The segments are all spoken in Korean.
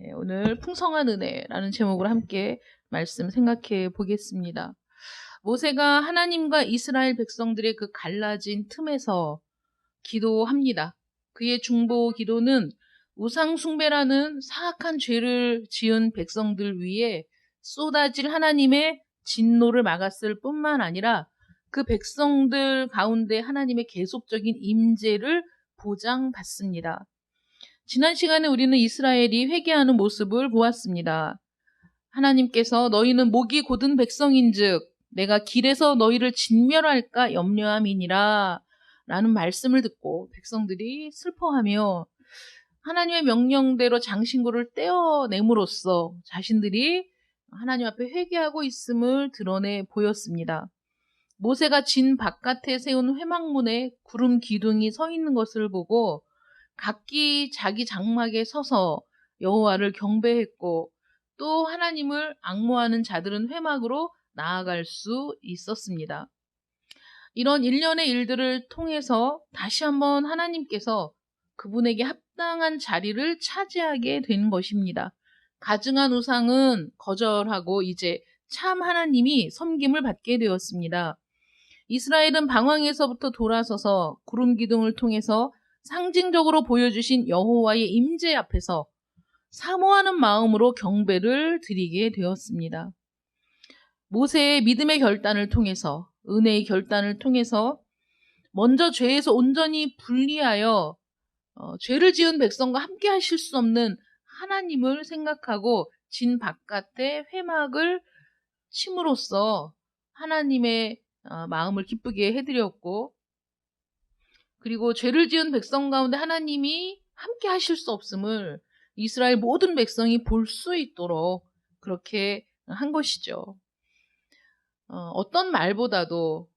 네, 오늘 풍성한 은혜라는 제목으로 함께 말씀 생각해 보겠습니다. 모세가 하나님과 이스라엘 백성들의 그 갈라진 틈에서 기도합니다. 그의 중보 기도는 우상 숭배라는 사악한 죄를 지은 백성들 위에 쏟아질 하나님의 진노를 막았을 뿐만 아니라 그 백성들 가운데 하나님의 계속적인 임재를 보장받습니다. 지난 시간에 우리는 이스라엘이 회개하는 모습을 보았습니다. 하나님께서 너희는 목이 곧은 백성인즉 내가 길에서 너희를 진멸할까 염려함이니라 라는 말씀을 듣고 백성들이 슬퍼하며 하나님의 명령대로 장신구를 떼어냄으로써 자신들이 하나님 앞에 회개하고 있음을 드러내 보였습니다. 모세가 진 바깥에 세운 회막문에 구름 기둥이 서 있는 것을 보고 각기 자기 장막에 서서 여호와를 경배했고 또 하나님을 앙모하는 자들은 회막으로 나아갈 수 있었습니다. 이런 일련의 일들을 통해서 다시 한번 하나님께서 그분에게 합당한 자리를 차지하게 된 것입니다. 가증한 우상은 거절하고 이제 참 하나님이 섬김을 받게 되었습니다. 이스라엘은 방황에서부터 돌아서서 구름 기둥을 통해서 상징적으로 보여주신 여호와의 임재 앞에서 사모하는 마음으로 경배를 드리게 되었습니다. 모세의 믿음의 결단을 통해서, 은혜의 결단을 통해서 먼저 죄에서 온전히 분리하여 죄를 지은 백성과 함께 하실 수 없는 하나님을 생각하고 진 바깥에 회막을 침으로써 하나님의 마음을 기쁘게 해드렸고, 그리고 죄를 지은 백성 가운데 하나님이 함께 하실 수 없음을 이스라엘 모든 백성이 볼 수 있도록 그렇게 한 것이죠. 어떤 말보다도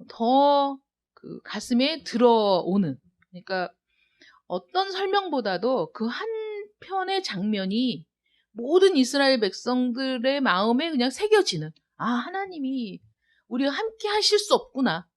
더 그 가슴에 들어오는, 그러니까 어떤 설명보다도 그 한 편의 장면이 모든 이스라엘 백성들의 마음에 그냥 새겨지는, 하나님이 우리가 함께 하실 수 없구나.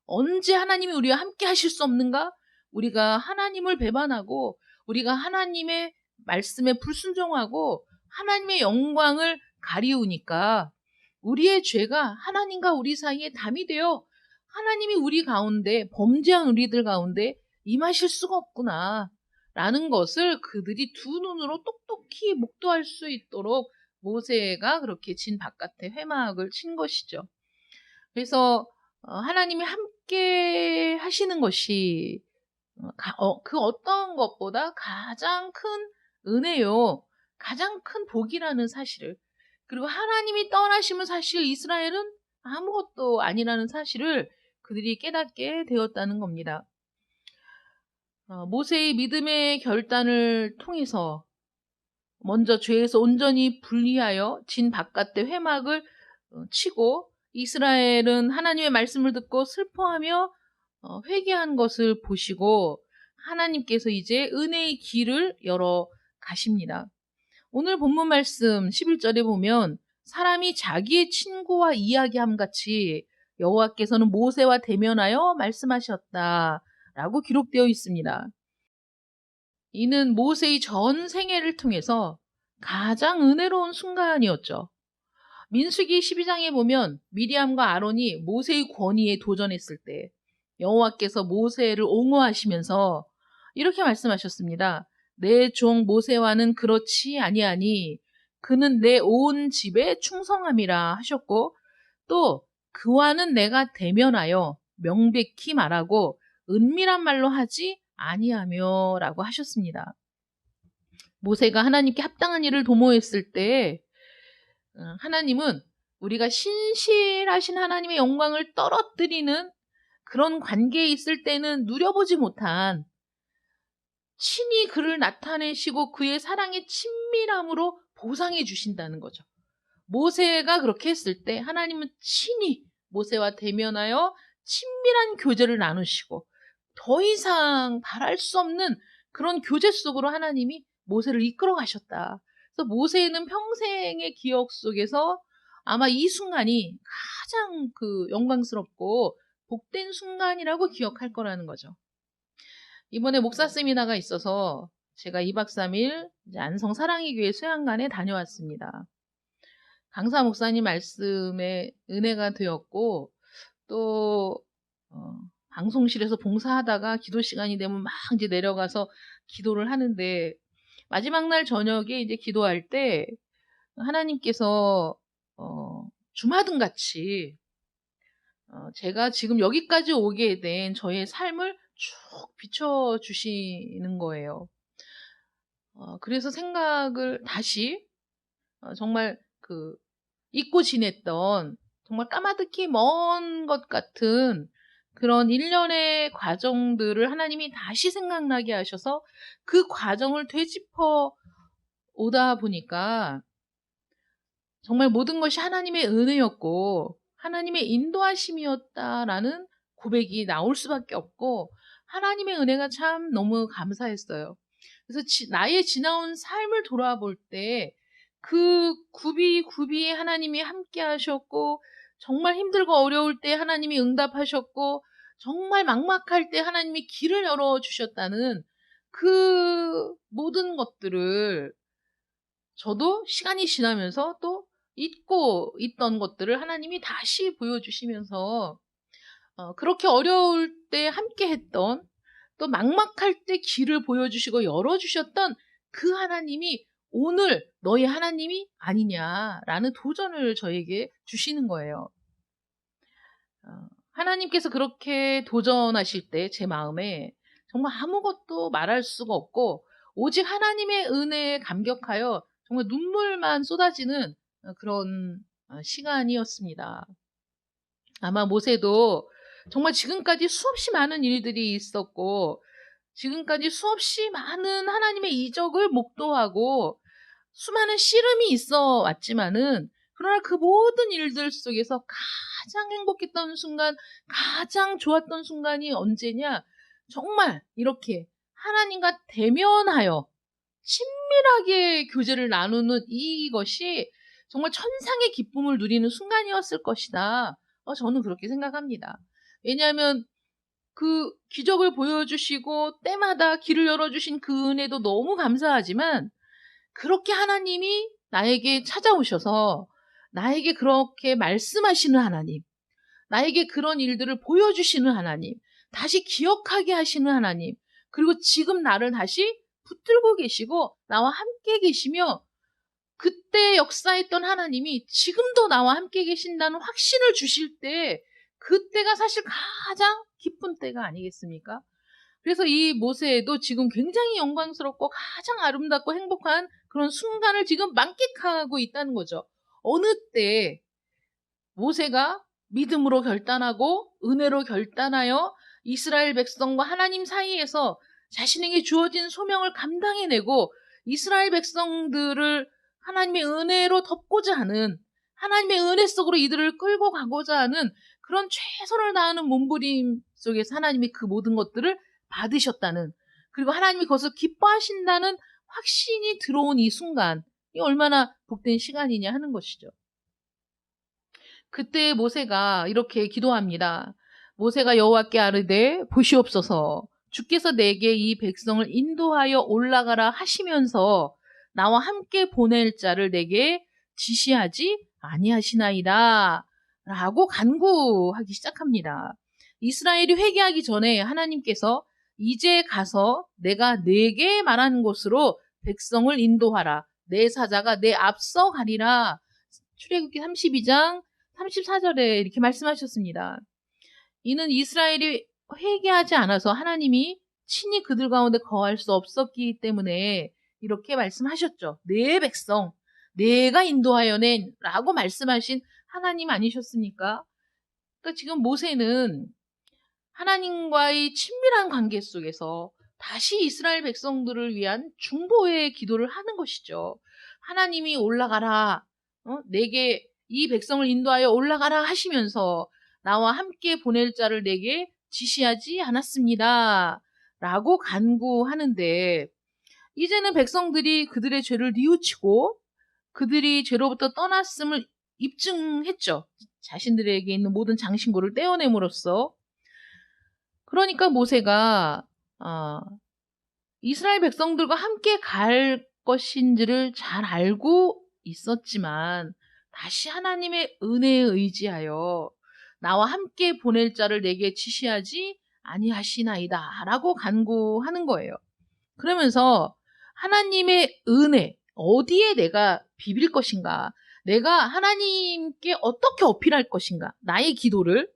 언제 하나님이 우리와 함께 하실 수 없는가? 우리가 하나님을 배반하고 우리가 하나님의 말씀에 불순종하고 하나님의 영광을 가리우니까 우리의 죄가 하나님과 우리 사이에 담이 되어 하나님이 우리 가운데, 범죄한 우리들 가운데 임하실 수가 없구나 라는 것을 그들이 두 눈으로 똑똑히 목도할 수 있도록 모세가 그렇게 진 바깥에 회막을 친 것이죠. 그래서 하나님이 함께 하시는 것이 그 어떤 것보다 가장 큰 은혜요, 가장 큰 복이라는 사실을, 그리고 하나님이 떠나시면 사실 이스라엘은 아무것도 아니라는 사실을 그들이 깨닫게 되었다는 겁니다. 모세의 믿음의 결단을 통해서 먼저 죄에서 온전히 분리하여 진 바깥에 회막을 치고 이스라엘은 하나님의 말씀을 듣고 슬퍼하며 회개한 것을 보시고 하나님께서 이제 은혜의 길을 열어 가십니다. 오늘 본문 말씀 11절에 보면 사람이 자기의 친구와 이야기함 같이 여호와께서는 모세와 대면하여 말씀하셨다라고 기록되어 있습니다. 이는 모세의 전 생애를 통해서 가장 은혜로운 순간이었죠. 민수기 12장에 보면 미리암과 아론이 모세의 권위에 도전했을 때 여호와께서 모세를 옹호하시면서 이렇게 말씀하셨습니다. 내 종 모세와는 그렇지 아니하니 그는 내 온 집에 충성함이라 하셨고, 또 그와는 내가 대면하여 명백히 말하고 은밀한 말로 하지 아니하며 라고 하셨습니다. 모세가 하나님께 합당한 일을 도모했을 때 하나님은 우리가 신실하신 하나님의 영광을 떨어뜨리는 그런 관계에 있을 때는 누려보지 못한 친히 그를 나타내시고 그의 사랑의 친밀함으로 보상해 주신다는 거죠. 모세가 그렇게 했을 때 하나님은 친히 모세와 대면하여 친밀한 교제를 나누시고 더 이상 바랄 수 없는 그런 교제 속으로 하나님이 모세를 이끌어 가셨다. 그래서 모세는 평생의 기억 속에서 아마 이 순간이 가장 그 영광스럽고 복된 순간이라고 기억할 거라는 거죠. 이번에 목사 세미나가 있어서 제가 2박 3일 안성 사랑의 교회 수양관에 다녀왔습니다. 강사 목사님 말씀에 은혜가 되었고 또 방송실에서 봉사하다가 기도 시간이 되면 막 이제 내려가서 기도를 하는데 마지막 날 저녁에 이제 기도할 때 하나님께서 주마등 같이 제가 지금 여기까지 오게 된 저의 삶을 쭉 비춰주시는 거예요. 그래서 생각을 다시 정말 잊고 지냈던 정말 까마득히 먼 것 같은 그런 일련의 과정들을 하나님이 다시 생각나게 하셔서 그 과정을 되짚어 오다 보니까 정말 모든 것이 하나님의 은혜였고 하나님의 인도하심이었다라는 고백이 나올 수밖에 없고 하나님의 은혜가 참 너무 감사했어요. 그래서 나의 지나온 삶을 돌아볼 때 그 굽이 하나님이 함께 하셨고 정말 힘들고 어려울 때 하나님이 응답하셨고 정말 막막할 때 하나님이 길을 열어주셨다는 그 모든 것들을 저도 시간이 지나면서 또 잊고 있던 것들을 하나님이 다시 보여주시면서 그렇게 어려울 때 함께 했던 또 막막할 때 길을 보여주시고 열어주셨던 그 하나님이 오늘 너희 하나님이 아니냐라는 도전을 저에게 주시는 거예요. 하나님께서 그렇게 도전하실 때 제 마음에 정말 아무것도 말할 수가 없고 오직 하나님의 은혜에 감격하여 정말 눈물만 쏟아지는 그런 시간이었습니다. 아마 모세도 정말 지금까지 수없이 많은 일들이 있었고 지금까지 수없이 많은 하나님의 이적을 목도하고 수많은 씨름이 있어 왔지만은 그러나 그 모든 일들 속에서 가장 행복했던 순간, 가장 좋았던 순간이 언제냐? 정말 이렇게 하나님과 대면하여 친밀하게 교제를 나누는 이것이 정말 천상의 기쁨을 누리는 순간이었을 것이다. 저는 그렇게 생각합니다. 왜냐하면 그 기적을 보여주시고 때마다 길을 열어주신 그 은혜도 너무 감사하지만 그렇게 하나님이 나에게 찾아오셔서 나에게 그렇게 말씀하시는 하나님, 나에게 그런 일들을 보여주시는 하나님, 다시 기억하게 하시는 하나님, 그리고 지금 나를 다시 붙들고 계시고 나와 함께 계시며 그때 역사했던 하나님이 지금도 나와 함께 계신다는 확신을 주실 때 그때가 사실 가장 기쁜 때가 아니겠습니까? 그래서 이 모세도 지금 굉장히 영광스럽고 가장 아름답고 행복한 그런 순간을 지금 만끽하고 있다는 거죠. 어느 때 모세가 믿음으로 결단하고 은혜로 결단하여 이스라엘 백성과 하나님 사이에서 자신에게 주어진 소명을 감당해내고 이스라엘 백성들을 하나님의 은혜로 덮고자 하는 하나님의 은혜 속으로 이들을 끌고 가고자 하는 그런 최선을 다하는 몸부림 속에서 하나님이 그 모든 것들을 받으셨다는 그리고 하나님이 그것을 기뻐하신다는 확신이 들어온 이 순간 이 얼마나 복된 시간이냐 하는 것이죠. 그때 모세가 이렇게 기도합니다. 모세가 여호와께 아뢰되 보시옵소서 주께서 내게 이 백성을 인도하여 올라가라 하시면서 나와 함께 보낼 자를 내게 지시하지 아니하시나이다 라고 간구하기 시작합니다. 이스라엘이 회개하기 전에 하나님께서 이제 가서 내가 네게 말한 곳으로 백성을 인도하라. 내 사자가 내 앞서 가리라. 출애굽기 32장 34절에 이렇게 말씀하셨습니다. 이는 이스라엘이 회개하지 않아서 하나님이 친히 그들 가운데 거할 수 없었기 때문에 이렇게 말씀하셨죠. 내 백성, 내가 인도하여 낸 라고 말씀하신 하나님 아니셨습니까? 그러니까 지금 모세는 하나님과의 친밀한 관계 속에서 다시 이스라엘 백성들을 위한 중보의 기도를 하는 것이죠. 하나님이 올라가라, 내게 이 백성을 인도하여 올라가라 하시면서 나와 함께 보낼 자를 내게 지시하지 않았습니다. 라고 간구하는데 이제는 백성들이 그들의 죄를 뉘우치고 그들이 죄로부터 떠났음을 입증했죠. 자신들에게 있는 모든 장신구를 떼어냄으로써 그러니까 모세가 이스라엘 백성들과 함께 갈 것인지를 잘 알고 있었지만 다시 하나님의 은혜에 의지하여 나와 함께 보낼 자를 내게 지시하지 아니하시나이다 라고 간구하는 거예요. 그러면서 하나님의 은혜, 어디에 내가 비빌 것인가, 내가 하나님께 어떻게 어필할 것인가, 나의 기도를.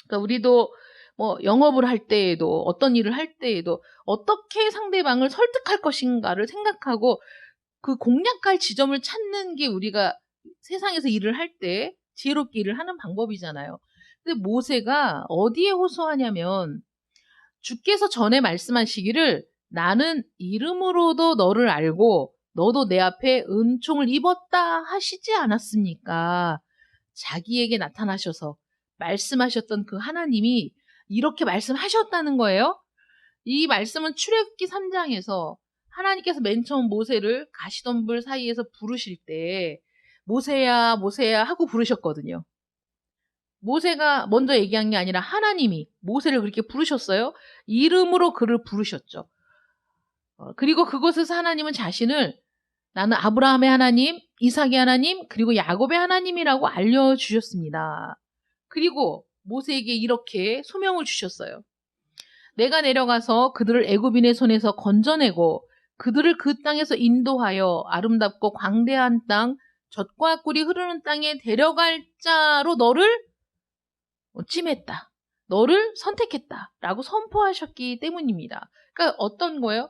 그러니까 우리도 뭐 영업을 할 때에도 어떤 일을 할 때에도 어떻게 상대방을 설득할 것인가를 생각하고 그 공략할 지점을 찾는 게 우리가 세상에서 일을 할 때 지혜롭게 일을 하는 방법이잖아요. 근데 모세가 어디에 호소하냐면 주께서 전에 말씀하시기를 나는 이름으로도 너를 알고 너도 내 앞에 은총을 입었다 하시지 않았습니까? 자기에게 나타나셔서 말씀하셨던 그 하나님이 이렇게 말씀하셨다는 거예요. 이 말씀은 출애굽기 3장에서 하나님께서 맨 처음 모세를 가시덤불 사이에서 부르실 때 모세야 모세야 하고 부르셨거든요. 모세가 먼저 얘기한 게 아니라 하나님이 모세를 그렇게 부르셨어요. 이름으로 그를 부르셨죠. 그리고 그곳에서 하나님은 자신을 나는 아브라함의 하나님, 이삭의 하나님, 그리고 야곱의 하나님이라고 알려주셨습니다. 그리고 모세에게 이렇게 소명을 주셨어요. 내가 내려가서 그들을 애굽인의 손에서 건져내고 그들을 그 땅에서 인도하여 아름답고 광대한 땅, 젖과 꿀이 흐르는 땅에 데려갈 자로 너를 찜했다. 너를 선택했다. 라고 선포하셨기 때문입니다. 그러니까 어떤 거예요?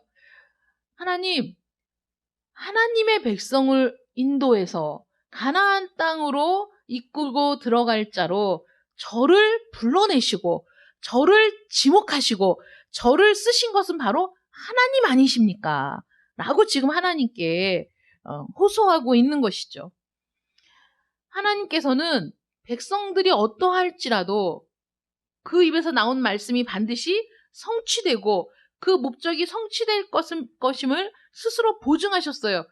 하나님의 백성을 인도해서 가나안 땅으로 이끌고 들어갈 자로 저를 불러내시고 저를 지목하시고 저를 쓰신 것은 바로 하나님 아니십니까? 라고 지금 하나님께 호소하고 있는 것이죠. 하나님께서는 백성들이 어떠할지라도 그 입에서 나온 말씀이 반드시 성취되고 그 목적이 성취될 것임을 스스로 보증하셨어요.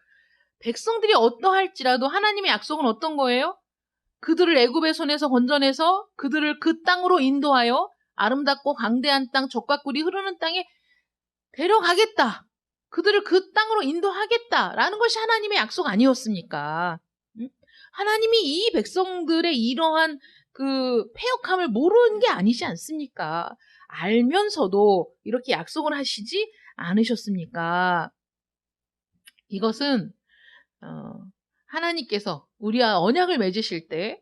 백성들이 어떠할지라도 하나님의 약속은 어떤 거예요? 그들을 애굽의 손에서 건져내서 그들을 그 땅으로 인도하여 아름답고 광대한 땅, 젖과 꿀이 흐르는 땅에 데려가겠다. 그들을 그 땅으로 인도하겠다라는 것이 하나님의 약속 아니었습니까? 하나님이 이 백성들의 이러한 그 패역함을 모르는 게 아니지 않습니까? 알면서도 이렇게 약속을 하시지 않으셨습니까? 이것은 하나님께서 우리와 언약을 맺으실 때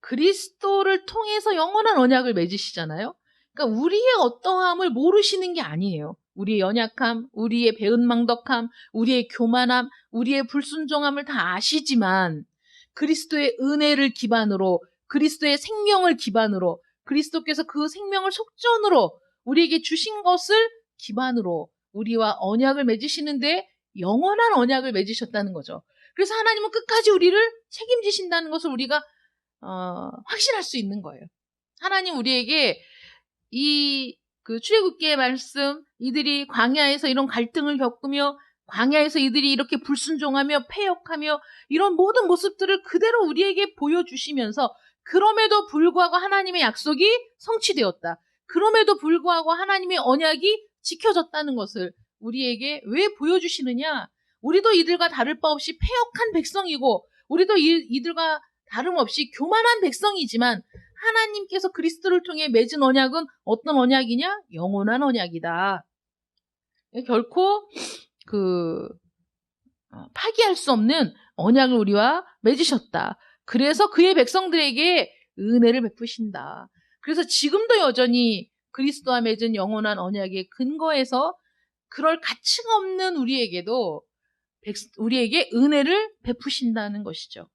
그리스도를 통해서 영원한 언약을 맺으시잖아요. 그러니까 우리의 어떠함을 모르시는 게 아니에요. 우리의 연약함, 우리의 배은망덕함, 우리의 교만함, 우리의 불순종함을 다 아시지만 그리스도의 은혜를 기반으로 그리스도의 생명을 기반으로 그리스도께서 그 생명을 속전으로 우리에게 주신 것을 기반으로 우리와 언약을 맺으시는데 영원한 언약을 맺으셨다는 거죠. 그래서 하나님은 끝까지 우리를 책임지신다는 것을 우리가 확신할 수 있는 거예요. 하나님 우리에게 그 출애굽기의 말씀, 이들이 광야에서 이런 갈등을 겪으며 광야에서 이들이 이렇게 불순종하며 패역하며 이런 모든 모습들을 그대로 우리에게 보여주시면서 그럼에도 불구하고 하나님의 약속이 성취되었다. 그럼에도 불구하고 하나님의 언약이 지켜졌다는 것을 우리에게 왜 보여주시느냐? 우리도 이들과 다를 바 없이 패역한 백성이고 우리도 이들과 다름없이 교만한 백성이지만 하나님께서 그리스도를 통해 맺은 언약은 어떤 언약이냐? 영원한 언약이다. 결코 파기할 수 없는 언약을 우리와 맺으셨다. 그래서 그의 백성들에게 은혜를 베푸신다. 그래서 지금도 여전히 그리스도와 맺은 영원한 언약의 근거에서 그럴 가치가 없는 우리에게 은혜를 베푸신다는 것이죠.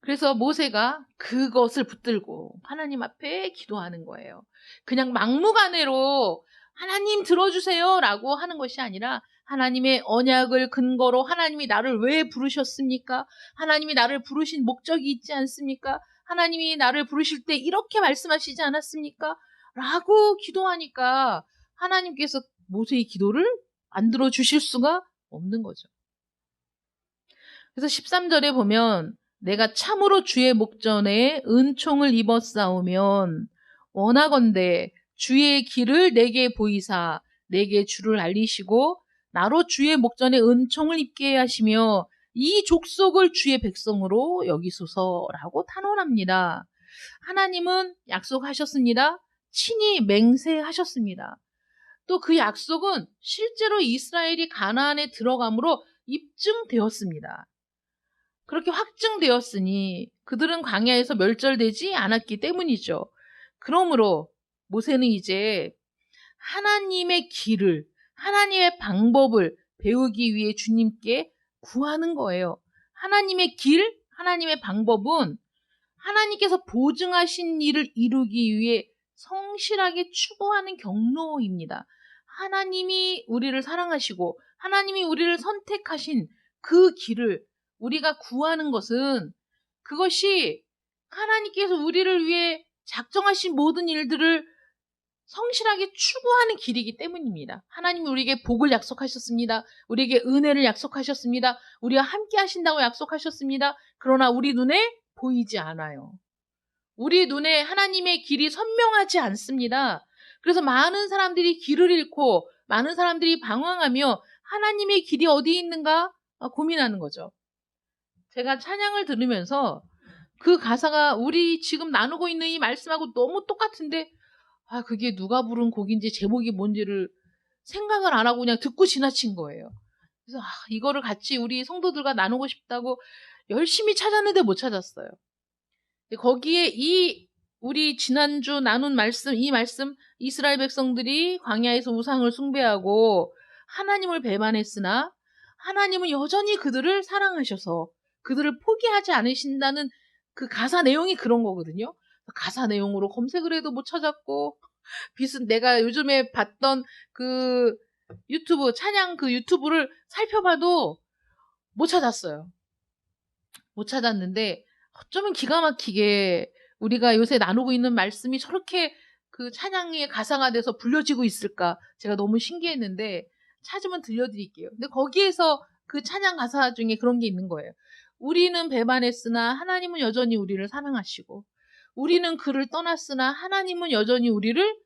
그래서 모세가 그것을 붙들고 하나님 앞에 기도하는 거예요. 그냥 막무가내로 하나님 들어주세요 라고 하는 것이 아니라 하나님의 언약을 근거로 하나님이 나를 왜 부르셨습니까? 하나님이 나를 부르신 목적이 있지 않습니까? 하나님이 나를 부르실 때 이렇게 말씀하시지 않았습니까? 라고 기도하니까 하나님께서 모세의 기도를 안 들어주실 수가 없는 거죠. 그래서 13절에 보면 내가 참으로 주의 목전에 은총을 입어 싸우면 원하건대 주의 길을 내게 보이사 내게 주를 알리시고 나로 주의 목전에 은총을 입게 하시며 이 족속을 주의 백성으로 여기소서라고 탄원합니다. 하나님은 약속하셨습니다. 친히 맹세하셨습니다. 또 그 약속은 실제로 이스라엘이 가나안에 들어감으로 입증되었습니다. 그렇게 확증되었으니 그들은 광야에서 멸절되지 않았기 때문이죠. 그러므로 모세는 이제 하나님의 길을, 하나님의 방법을 배우기 위해 주님께 구하는 거예요. 하나님의 길, 하나님의 방법은 하나님께서 보증하신 일을 이루기 위해 성실하게 추구하는 경로입니다. 하나님이 우리를 사랑하시고 하나님이 우리를 선택하신 그 길을 우리가 구하는 것은 그것이 하나님께서 우리를 위해 작정하신 모든 일들을 성실하게 추구하는 길이기 때문입니다. 하나님이 우리에게 복을 약속하셨습니다. 우리에게 은혜를 약속하셨습니다. 우리와 함께 하신다고 약속하셨습니다. 그러나 우리 눈에 보이지 않아요. 우리 눈에 하나님의 길이 선명하지 않습니다. 그래서 많은 사람들이 길을 잃고 많은 사람들이 방황하며 하나님의 길이 어디 있는가 고민하는 거죠. 제가 찬양을 들으면서 그 가사가 우리 지금 나누고 있는 이 말씀하고 너무 똑같은데 그게 누가 부른 곡인지 제목이 뭔지를 생각을 안 하고 그냥 듣고 지나친 거예요. 그래서 이거를 같이 우리 성도들과 나누고 싶다고 열심히 찾았는데 못 찾았어요. 거기에 우리 지난주 나눈 말씀, 이 말씀, 이스라엘 백성들이 광야에서 우상을 숭배하고 하나님을 배반했으나 하나님은 여전히 그들을 사랑하셔서 그들을 포기하지 않으신다는 그 가사 내용이 그런 거거든요. 가사 내용으로 검색을 해도 못 찾았고, 내가 요즘에 봤던 그 유튜브, 찬양 그 유튜브를 살펴봐도 못 찾았어요. 못 찾았는데, 어쩌면 기가 막히게 우리가 요새 나누고 있는 말씀이 저렇게 그 찬양의 가사가 돼서 불려지고 있을까? 제가 너무 신기했는데, 찾으면 들려드릴게요. 근데 거기에서 그 찬양 가사 중에 그런 게 있는 거예요. 우리는 배반했으나 하나님은 여전히 우리를 사랑하시고, 우리는 그를 떠났으나 하나님은 여전히 우리를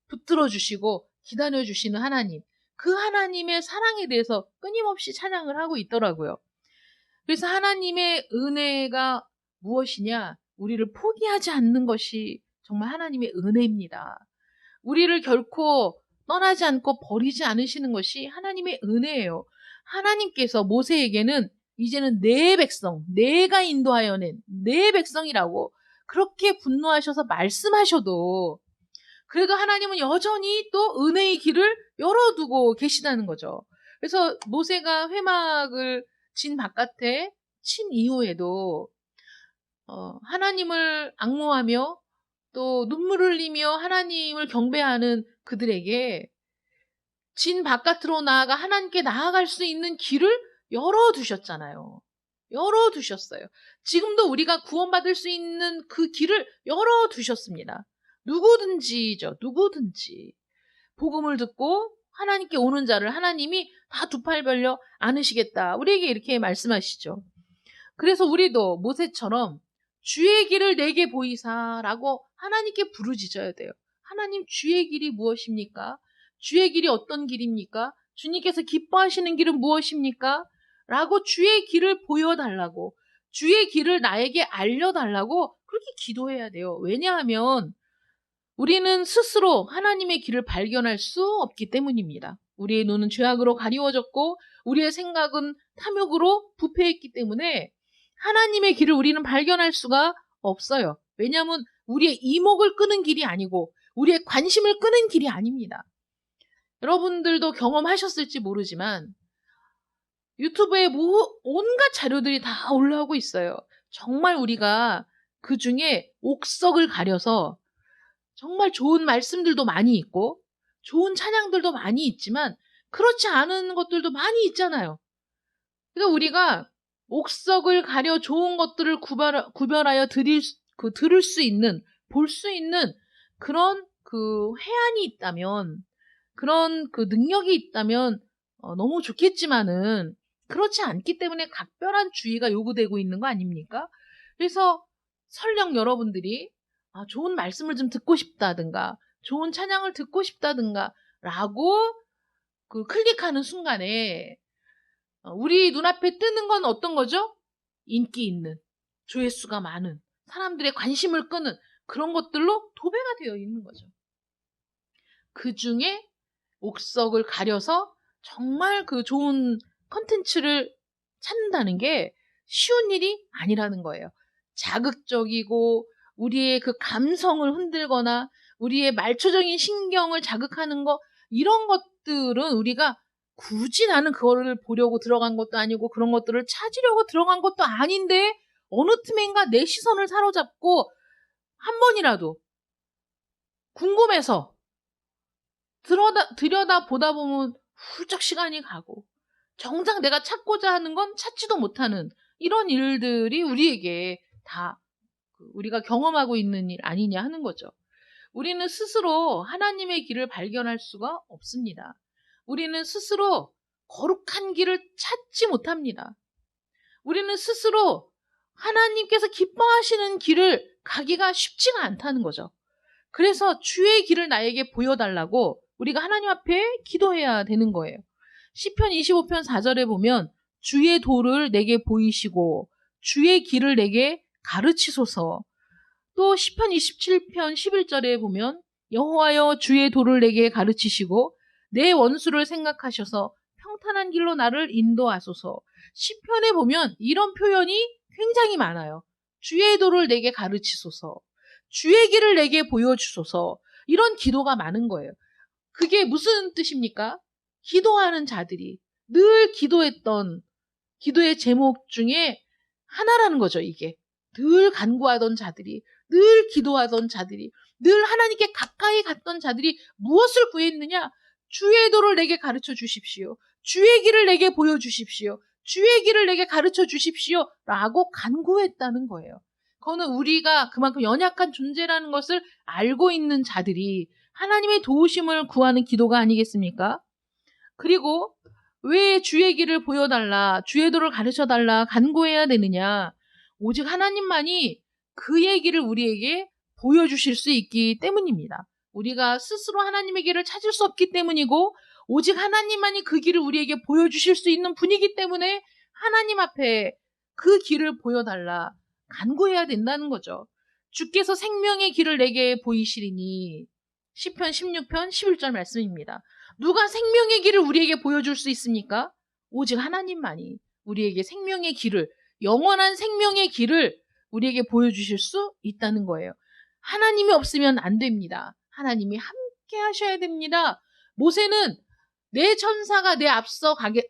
붙들어 주시고 기다려 주시는 하나님. 그 하나님의 사랑에 대해서 끊임없이 찬양을 하고 있더라고요. 그래서 하나님의 은혜가 무엇이냐? 우리를 포기하지 않는 것이 정말 하나님의 은혜입니다. 우리를 결코 떠나지 않고 버리지 않으시는 것이 하나님의 은혜예요. 하나님께서 모세에게는 이제는 내 백성, 내가 인도하여 낸 내 백성이라고 그렇게 분노하셔서 말씀하셔도 그래도 하나님은 여전히 또 은혜의 길을 열어두고 계시다는 거죠. 그래서 모세가 회막을 진 바깥에 친 이후에도 하나님을 앙모하며 또 눈물을 흘리며 하나님을 경배하는 그들에게 진 바깥으로 나아가 하나님께 나아갈 수 있는 길을 열어두셨잖아요. 열어두셨어요. 지금도 우리가 구원받을 수 있는 그 길을 열어두셨습니다. 누구든지죠. 누구든지. 복음을 듣고 하나님께 오는 자를 하나님이 다 두 팔 벌려 안으시겠다. 우리에게 이렇게 말씀하시죠. 그래서 우리도 모세처럼 주의 길을 내게 보이사라고 하나님께 부르짖어야 돼요. 하나님 주의 길이 무엇입니까? 주의 길이 어떤 길입니까? 주님께서 기뻐하시는 길은 무엇입니까? 라고 주의 길을 보여달라고, 주의 길을 나에게 알려달라고 그렇게 기도해야 돼요. 왜냐하면 우리는 스스로 하나님의 길을 발견할 수 없기 때문입니다. 우리의 눈은 죄악으로 가리워졌고 우리의 생각은 탐욕으로 부패했기 때문에 하나님의 길을 우리는 발견할 수가 없어요. 왜냐하면 우리의 이목을 끄는 길이 아니고 우리의 관심을 끄는 길이 아닙니다. 여러분들도 경험하셨을지 모르지만 유튜브에 온갖 자료들이 다 올라오고 있어요. 정말 우리가 그 중에 옥석을 가려서 정말 좋은 말씀들도 많이 있고 좋은 찬양들도 많이 있지만 그렇지 않은 것들도 많이 있잖아요. 그러니까 우리가 옥석을 가려 좋은 것들을 구별하여 들을 수 있는, 볼 수 있는 그런 그 회한이 있다면, 그런 그 능력이 있다면 너무 좋겠지만은 그렇지 않기 때문에 각별한 주의가 요구되고 있는 거 아닙니까? 그래서 설령 여러분들이 좋은 말씀을 좀 듣고 싶다든가 좋은 찬양을 듣고 싶다든가 라고 그 클릭하는 순간에 우리 눈앞에 뜨는 건 어떤 거죠? 인기 있는, 조회수가 많은, 사람들의 관심을 끄는 그런 것들로 도배가 되어 있는 거죠. 그 중에 옥석을 가려서 정말 그 좋은 컨텐츠를 찾는다는 게 쉬운 일이 아니라는 거예요. 자극적이고 우리의 그 감성을 흔들거나 우리의 말초적인 신경을 자극하는 거, 이런 것들은 우리가 굳이 나는 그거를 보려고 들어간 것도 아니고 그런 것들을 찾으려고 들어간 것도 아닌데 어느 틈엔가 내 시선을 사로잡고 한 번이라도 궁금해서 들여다 보다 보면 훌쩍 시간이 가고 정작 내가 찾고자 하는 건 찾지도 못하는 이런 일들이 우리에게 다 우리가 경험하고 있는 일 아니냐 하는 거죠. 우리는 스스로 하나님의 길을 발견할 수가 없습니다. 우리는 스스로 거룩한 길을 찾지 못합니다. 우리는 스스로 하나님께서 기뻐하시는 길을 가기가 쉽지가 않다는 거죠. 그래서 주의 길을 나에게 보여달라고 우리가 하나님 앞에 기도해야 되는 거예요. 시편 25편 4절에 보면 주의 도를 내게 보이시고 주의 길을 내게 가르치소서. 또 시편 27편 11절에 보면 여호와여 주의 도를 내게 가르치시고 내 원수를 생각하셔서 평탄한 길로 나를 인도하소서. 시편에 보면 이런 표현이 굉장히 많아요. 주의 도를 내게 가르치소서. 주의 길을 내게 보여주소서. 이런 기도가 많은 거예요. 그게 무슨 뜻입니까? 기도하는 자들이 늘 기도했던 기도의 제목 중에 하나라는 거죠, 이게. 늘 간구하던 자들이, 늘 기도하던 자들이, 늘 하나님께 가까이 갔던 자들이 무엇을 구했느냐? 주의 도를 내게 가르쳐 주십시오. 주의 길을 내게 보여주십시오. 주의 길을 내게 가르쳐 주십시오. 라고 간구했다는 거예요. 그거는 우리가 그만큼 연약한 존재라는 것을 알고 있는 자들이 하나님의 도우심을 구하는 기도가 아니겠습니까? 그리고 왜 주의 길을 보여달라, 주의 도를 가르쳐달라 간구해야 되느냐? 오직 하나님만이 그의 길을 우리에게 보여주실 수 있기 때문입니다. 우리가 스스로 하나님의 길을 찾을 수 없기 때문이고 오직 하나님만이 그 길을 우리에게 보여주실 수 있는 분이기 때문에 하나님 앞에 그 길을 보여달라 간구해야 된다는 거죠. 주께서 생명의 길을 내게 보이시리니 시편 16편 11절 말씀입니다. 누가 생명의 길을 우리에게 보여줄 수 있습니까? 오직 하나님만이 우리에게 생명의 길을, 영원한 생명의 길을 우리에게 보여주실 수 있다는 거예요. 하나님이 없으면 안 됩니다. 하나님이 함께 하셔야 됩니다. 모세는 내 천사가 내 앞서 가게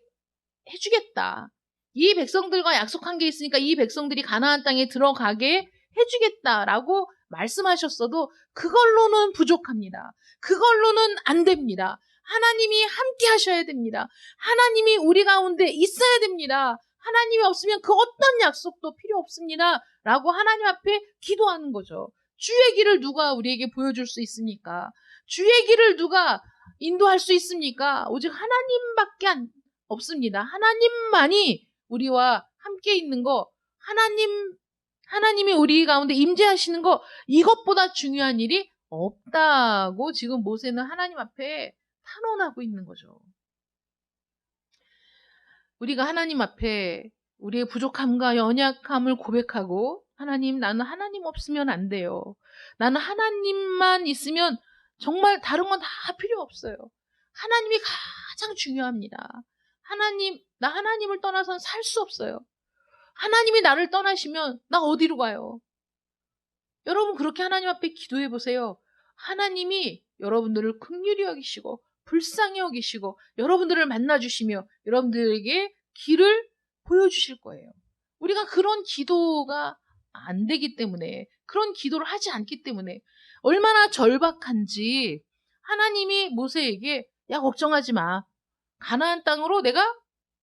해주겠다. 이 백성들과 약속한 게 있으니까 이 백성들이 가나안 땅에 들어가게 해주겠다라고 말씀하셨어도 그걸로는 부족합니다. 그걸로는 안 됩니다. 하나님이 함께 하셔야 됩니다. 하나님이 우리 가운데 있어야 됩니다. 하나님이 없으면 그 어떤 약속도 필요 없습니다. 라고 하나님 앞에 기도하는 거죠. 주의 길을 누가 우리에게 보여줄 수 있습니까? 주의 길을 누가 인도할 수 있습니까? 오직 하나님밖에 없습니다. 하나님만이 우리와 함께 있는 거, 하나님이 우리 가운데 임재하시는 거, 이것보다 중요한 일이 없다고 지금 모세는 하나님 앞에 탄원하고 있는 거죠. 우리가 하나님 앞에 우리의 부족함과 연약함을 고백하고 하나님, 나는 하나님 없으면 안 돼요. 나는 하나님만 있으면 정말 다른 건 다 필요 없어요. 하나님이 가장 중요합니다. 나 하나님을 떠나선 살 수 없어요. 하나님이 나를 떠나시면 나 어디로 가요? 여러분 그렇게 하나님 앞에 기도해 보세요. 하나님이 여러분들을 긍휼히 여기시고 불쌍히 여기시고 여러분들을 만나주시며 여러분들에게 길을 보여주실 거예요. 우리가 그런 기도가 안 되기 때문에, 그런 기도를 하지 않기 때문에 얼마나 절박한지 하나님이 모세에게 야 걱정하지 마. 가나안 땅으로 내가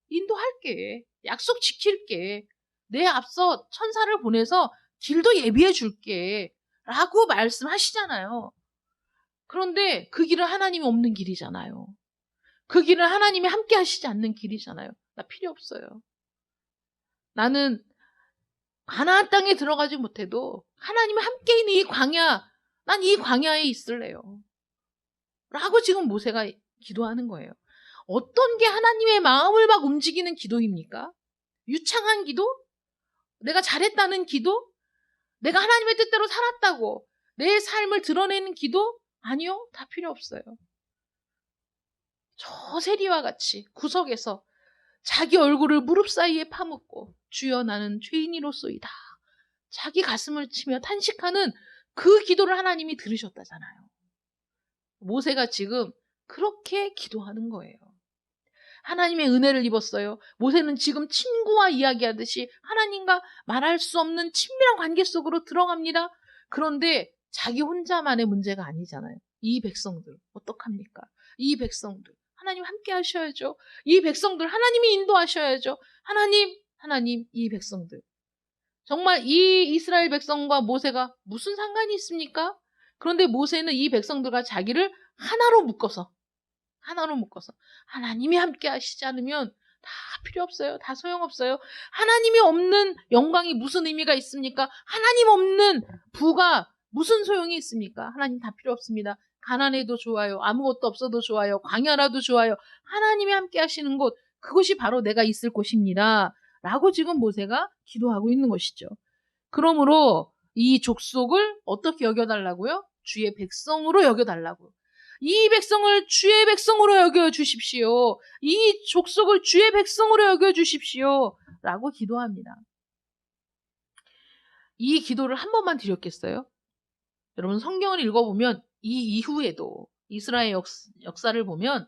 인도할게. 약속 지킬게. 내 앞서 천사를 보내서 길도 예비해 줄게. 라고 말씀하시잖아요. 그런데 그 길은 하나님이 없는 길이잖아요. 그 길은 하나님이 함께 하시지 않는 길이잖아요. 나 필요 없어요. 나는 가나안 땅에 들어가지 못해도 하나님이 함께 있는 이 광야, 난 이 광야에 있을래요. 라고 지금 모세가 기도하는 거예요. 어떤 게 하나님의 마음을 막 움직이는 기도입니까? 유창한 기도? 내가 잘했다는 기도? 내가 하나님의 뜻대로 살았다고 내 삶을 드러내는 기도? 아니요, 다 필요 없어요. 저 세리와 같이 구석에서 자기 얼굴을 무릎 사이에 파묻고 주여 나는 죄인이로소이다. 자기 가슴을 치며 탄식하는 그 기도를 하나님이 들으셨다잖아요. 모세가 지금 그렇게 기도하는 거예요. 하나님의 은혜를 입었어요. 모세는 지금 친구와 이야기하듯이 하나님과 말할 수 없는 친밀한 관계 속으로 들어갑니다. 그런데 자기 혼자만의 문제가 아니잖아요. 이 백성들 어떡합니까? 이 백성들 하나님 함께 하셔야죠. 이 백성들 하나님이 인도하셔야죠. 하나님 이 백성들 정말 이 이스라엘 백성과 모세가 무슨 상관이 있습니까? 그런데 모세는 이 백성들과 자기를 하나로 묶어서 하나님이 함께 하시지 않으면 다 필요 없어요. 다 소용없어요. 하나님이 없는 영광이 무슨 의미가 있습니까? 하나님 없는 부가 무슨 소용이 있습니까? 하나님 다 필요 없습니다. 가난해도 좋아요. 아무것도 없어도 좋아요. 광야라도 좋아요. 하나님이 함께 하시는 곳, 그것이 바로 내가 있을 곳입니다. 라고 지금 모세가 기도하고 있는 것이죠. 그러므로 이 족속을 어떻게 여겨달라고요? 주의 백성으로 여겨달라고. 이 백성을 주의 백성으로 여겨주십시오. 이 족속을 주의 백성으로 여겨주십시오. 라고 기도합니다. 이 기도를 한 번만 드렸겠어요? 여러분 성경을 읽어보면 이 이후에도 이스라엘 역사를 보면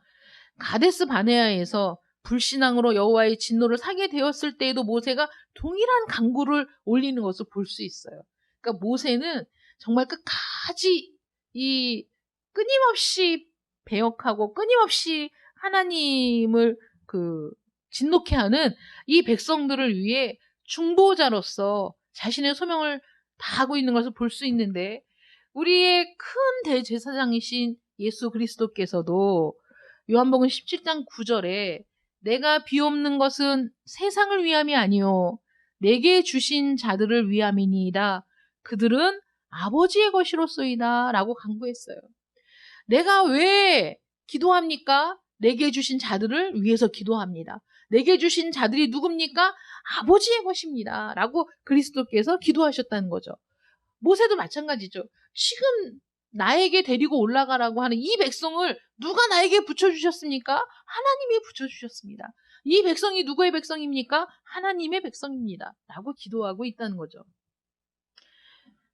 가데스 바네아에서 불신앙으로 여호와의 진노를 사게 되었을 때에도 모세가 동일한 간구를 올리는 것을 볼 수 있어요. 그러니까 모세는 정말 끝까지 이 끊임없이 배역하고 끊임없이 하나님을 진노케 하는 이 백성들을 위해 중보자로서 자신의 소명을 다하고 있는 것을 볼 수 있는데 우리의 큰 대제사장이신 예수 그리스도께서도 요한복음 17장 9절에 내가 비옵는 것은 세상을 위함이 아니요 내게 주신 자들을 위함이니이다. 그들은 아버지의 것이로소이다 라고 간구했어요. 내가 왜 기도합니까? 내게 주신 자들을 위해서 기도합니다. 내게 주신 자들이 누굽니까? 아버지의 것입니다. 라고 그리스도께서 기도하셨다는 거죠. 모세도 마찬가지죠. 지금 나에게 데리고 올라가라고 하는 이 백성을 누가 나에게 붙여주셨습니까? 하나님이 붙여주셨습니다. 이 백성이 누구의 백성입니까? 하나님의 백성입니다. 라고 기도하고 있다는 거죠.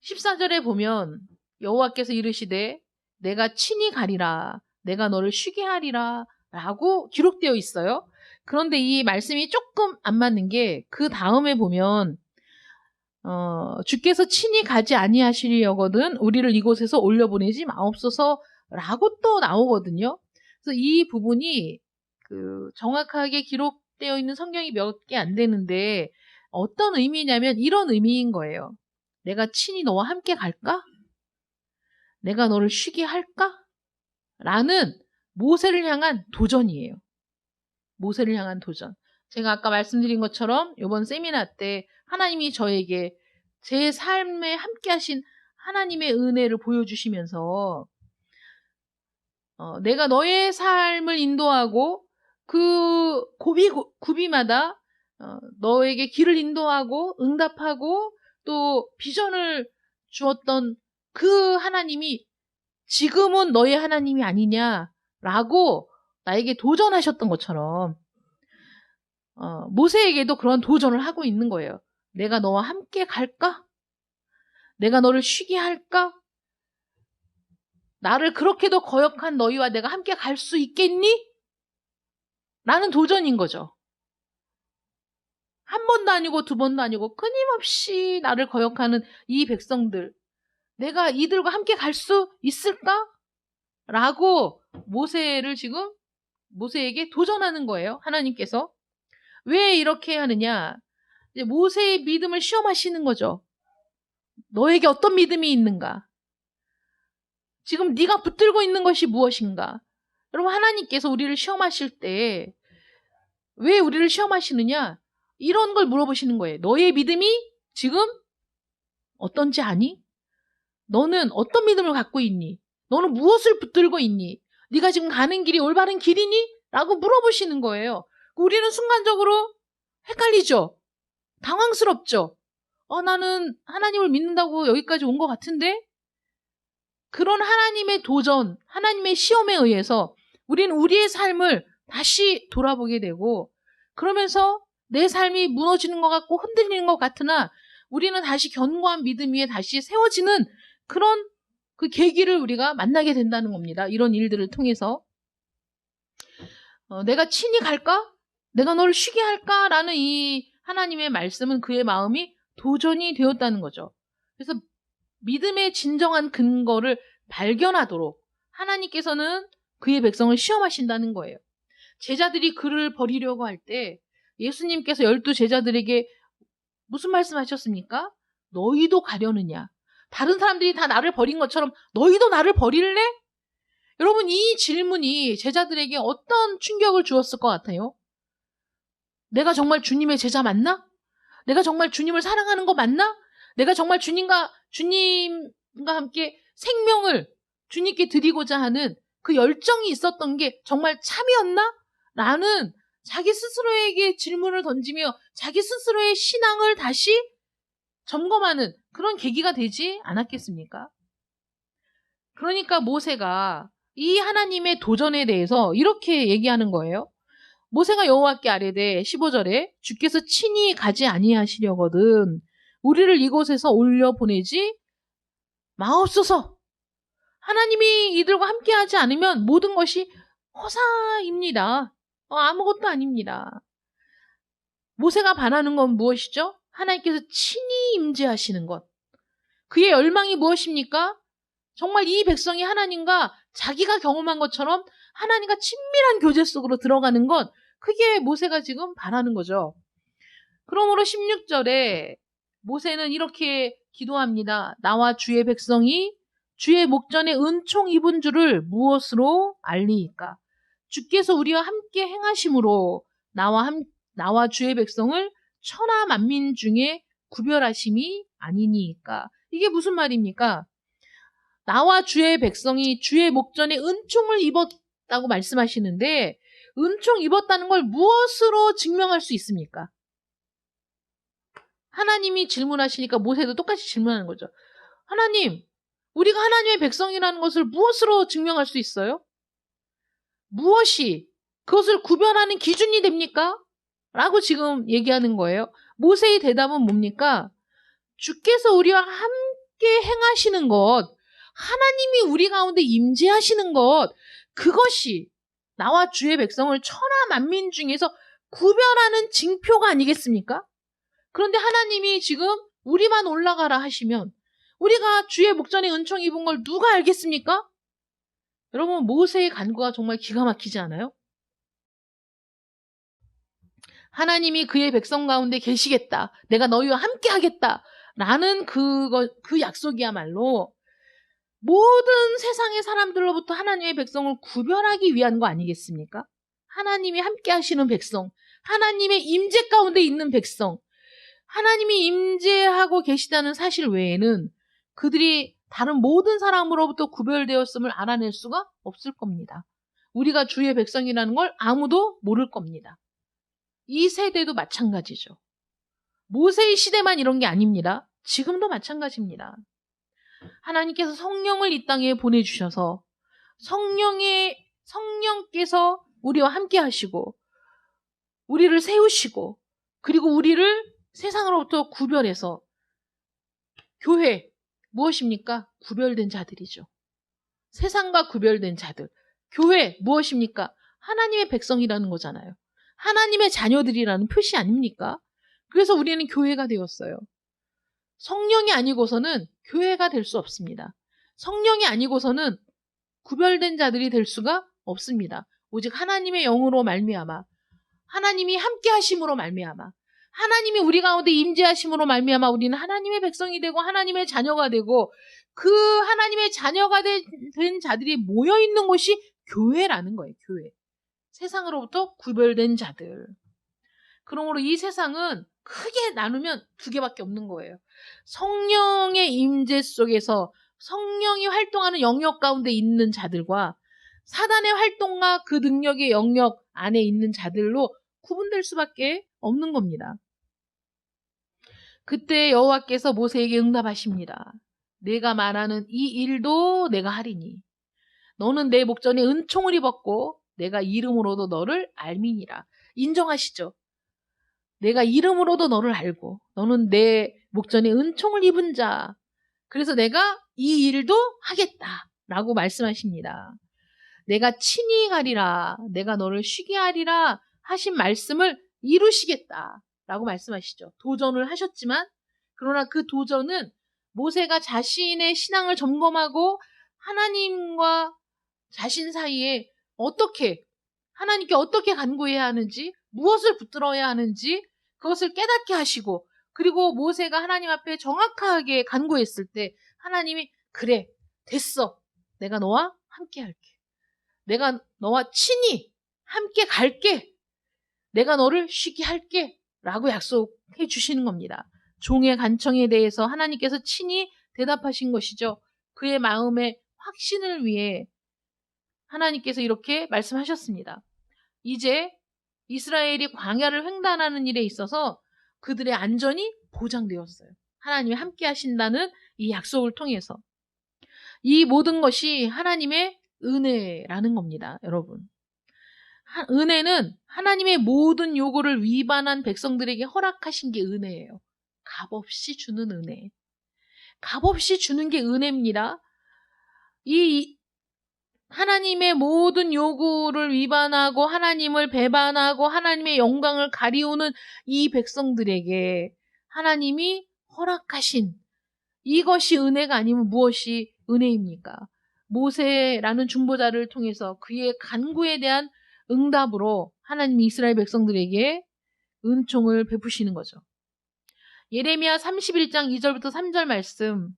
14절에 보면 여호와께서 이르시되 내가 친히 가리라 내가 너를 쉬게 하리라 라고 기록되어 있어요. 그런데 이 말씀이 조금 안 맞는 게 그 다음에 보면 주께서 친히 가지 아니하시려거든 우리를 이곳에서 올려보내지 마옵소서라고 또 나오거든요. 그래서 이 부분이 정확하게 기록되어 있는 성경이 몇 개 안 되는데 어떤 의미냐면 이런 의미인 거예요. 내가 친히 너와 함께 갈까? 내가 너를 쉬게 할까? 라는 모세를 향한 도전이에요. 모세를 향한 도전. 제가 아까 말씀드린 것처럼 이번 세미나 때 하나님이 저에게 제 삶에 함께 하신 하나님의 은혜를 보여주시면서 내가 너의 삶을 인도하고 그 고비마다 너에게 길을 인도하고 응답하고 또 비전을 주었던 그 하나님이 지금은 너의 하나님이 아니냐라고 나에게 도전하셨던 것처럼 모세에게도 그런 도전을 하고 있는 거예요. 내가 너와 함께 갈까? 내가 너를 쉬게 할까? 나를 그렇게도 거역한 너희와 내가 함께 갈 수 있겠니? 라는 도전인 거죠. 한 번도 아니고 두 번도 아니고 끊임없이 나를 거역하는 이 백성들, 내가 이들과 함께 갈 수 있을까? 라고 모세에게 도전하는 거예요. 하나님께서. 왜 이렇게 하느냐? 이제 모세의 믿음을 시험하시는 거죠. 너에게 어떤 믿음이 있는가? 지금 네가 붙들고 있는 것이 무엇인가? 여러분 하나님께서 우리를 시험하실 때 왜 우리를 시험하시느냐? 이런 걸 물어보시는 거예요. 너의 믿음이 지금 어떤지 아니? 너는 어떤 믿음을 갖고 있니? 너는 무엇을 붙들고 있니? 네가 지금 가는 길이 올바른 길이니? 라고 물어보시는 거예요. 우리는 순간적으로 헷갈리죠. 당황스럽죠. 나는 하나님을 믿는다고 여기까지 온 것 같은데? 그런 하나님의 도전, 하나님의 시험에 의해서 우리는 우리의 삶을 다시 돌아보게 되고, 그러면서 내 삶이 무너지는 것 같고 흔들리는 것 같으나 우리는 다시 견고한 믿음 위에 다시 세워지는 그런 그 계기를 우리가 만나게 된다는 겁니다. 이런 일들을 통해서. 내가 친히 갈까? 내가 너를 쉬게 할까? 라는 이 하나님의 말씀은 그의 마음이 도전이 되었다는 거죠. 그래서 믿음의 진정한 근거를 발견하도록 하나님께서는 그의 백성을 시험하신다는 거예요. 제자들이 그를 버리려고 할 때 예수님께서 12 제자들에게 무슨 말씀하셨습니까? 너희도 가려느냐? 다른 사람들이 다 나를 버린 것처럼 너희도 나를 버릴래? 여러분, 이 질문이 제자들에게 어떤 충격을 주었을 것 같아요? 내가 정말 주님의 제자 맞나? 내가 정말 주님을 사랑하는 거 맞나? 내가 정말 주님과 함께 생명을 주님께 드리고자 하는 그 열정이 있었던 게 정말 참이었나? 라는 자기 스스로에게 질문을 던지며 자기 스스로의 신앙을 다시 점검하는 그런 계기가 되지 않았겠습니까? 그러니까 모세가 이 하나님의 도전에 대해서 이렇게 얘기하는 거예요. 모세가 여호와께 아뢰되 15절에 주께서 친히 가지 아니하시려거든 우리를 이곳에서 올려보내지 마옵소서. 하나님이 이들과 함께하지 않으면 모든 것이 허사입니다. 아무것도 아닙니다. 모세가 바라는 건 무엇이죠? 하나님께서 친히 임재하시는 것. 그의 열망이 무엇입니까? 정말 이 백성이 하나님과 자기가 경험한 것처럼 하나님과 친밀한 교제 속으로 들어가는 것, 그게 모세가 지금 바라는 거죠. 그러므로 16절에 모세는 이렇게 기도합니다. 나와 주의 백성이 주의 목전에 은총 입은 줄을 무엇으로 알리이까? 주께서 우리와 함께 행하심으로 나와 주의 백성을 천하 만민 중에 구별하심이 아니니까. 이게 무슨 말입니까? 나와 주의 백성이 주의 목전에 은총을 입었다고 말씀하시는데 은총 입었다는 걸 무엇으로 증명할 수 있습니까? 하나님이 질문하시니까 모세도 똑같이 질문하는 거죠. 하나님, 우리가 하나님의 백성이라는 것을 무엇으로 증명할 수 있어요? 무엇이 그것을 구별하는 기준이 됩니까? 라고 지금 얘기하는 거예요. 모세의 대답은 뭡니까? 주께서 우리와 함께 행하시는 것, 하나님이 우리 가운데 임재하시는 것, 그것이 나와 주의 백성을 천하 만민 중에서 구별하는 징표가 아니겠습니까? 그런데 하나님이 지금 우리만 올라가라 하시면 우리가 주의 목전에 은총 입은 걸 누가 알겠습니까? 여러분, 모세의 간구가 정말 기가 막히지 않아요? 하나님이 그의 백성 가운데 계시겠다. 내가 너희와 함께 하겠다. 라는 그 약속이야말로 모든 세상의 사람들로부터 하나님의 백성을 구별하기 위한 거 아니겠습니까? 하나님이 함께 하시는 백성, 하나님의 임재 가운데 있는 백성, 하나님이 임재하고 계시다는 사실 외에는 그들이 다른 모든 사람으로부터 구별되었음을 알아낼 수가 없을 겁니다. 우리가 주의 백성이라는 걸 아무도 모를 겁니다. 이 세대도 마찬가지죠. 모세의 시대만 이런 게 아닙니다. 지금도 마찬가지입니다. 하나님께서 성령을 이 땅에 보내주셔서 성령께서 우리와 함께 하시고 우리를 세우시고 그리고 우리를 세상으로부터 구별해서 교회 무엇입니까? 구별된 자들이죠. 세상과 구별된 자들. 교회 무엇입니까? 하나님의 백성이라는 거잖아요. 하나님의 자녀들이라는 표시 아닙니까? 그래서 우리는 교회가 되었어요. 성령이 아니고서는 교회가 될 수 없습니다. 성령이 아니고서는 구별된 자들이 될 수가 없습니다. 오직 하나님의 영으로 말미암아 하나님이 함께 하심으로 말미암아 하나님이 우리 가운데 임재하심으로 말미암아 우리는 하나님의 백성이 되고 하나님의 자녀가 되고 그 하나님의 자녀가 된 자들이 모여있는 곳이 교회라는 거예요. 교회. 세상으로부터 구별된 자들. 그러므로 이 세상은 크게 나누면 두 개밖에 없는 거예요. 성령의 임재 속에서 성령이 활동하는 영역 가운데 있는 자들과 사단의 활동과 그 능력의 영역 안에 있는 자들로 구분될 수밖에 없는 겁니다. 그때 여호와께서 모세에게 응답하십니다. 내가 말하는 이 일도 내가 하리니 너는 내 목전에 은총을 입었고 내가 이름으로도 너를 알미니라. 인정하시죠? 내가 이름으로도 너를 알고 너는 내 목전에 은총을 입은 자. 그래서 내가 이 일도 하겠다 라고 말씀하십니다. 내가 친히 가리라, 내가 너를 쉬게 하리라 하신 말씀을 이루시겠다 라고 말씀하시죠. 도전을 하셨지만 그러나 그 도전은 모세가 자신의 신앙을 점검하고 하나님과 자신 사이에 하나님께 어떻게 간구해야 하는지, 무엇을 붙들어야 하는지 그것을 깨닫게 하시고, 그리고 모세가 하나님 앞에 정확하게 간구했을 때 하나님이 그래, 됐어. 내가 너와 함께 할게. 내가 너와 친히 함께 갈게. 내가 너를 쉬게 할게. 라고 약속해 주시는 겁니다. 종의 간청에 대해서 하나님께서 친히 대답하신 것이죠. 그의 마음의 확신을 위해 하나님께서 이렇게 말씀하셨습니다. 이제 이스라엘이 광야를 횡단하는 일에 있어서 그들의 안전이 보장되었어요. 하나님이 함께 하신다는 이 약속을 통해서. 이 모든 것이 하나님의 은혜라는 겁니다, 여러분. 은혜는 하나님의 모든 요구를 위반한 백성들에게 허락하신 게 은혜예요. 값없이 주는 은혜. 값없이 주는 게 은혜입니다. 이 하나님의 모든 요구를 위반하고 하나님을 배반하고 하나님의 영광을 가리우는 이 백성들에게 하나님이 허락하신 이것이 은혜가 아니면 무엇이 은혜입니까? 모세라는 중보자를 통해서 그의 간구에 대한 응답으로 하나님이 이스라엘 백성들에게 은총을 베푸시는 거죠. 예레미야 31장 2절부터 3절 말씀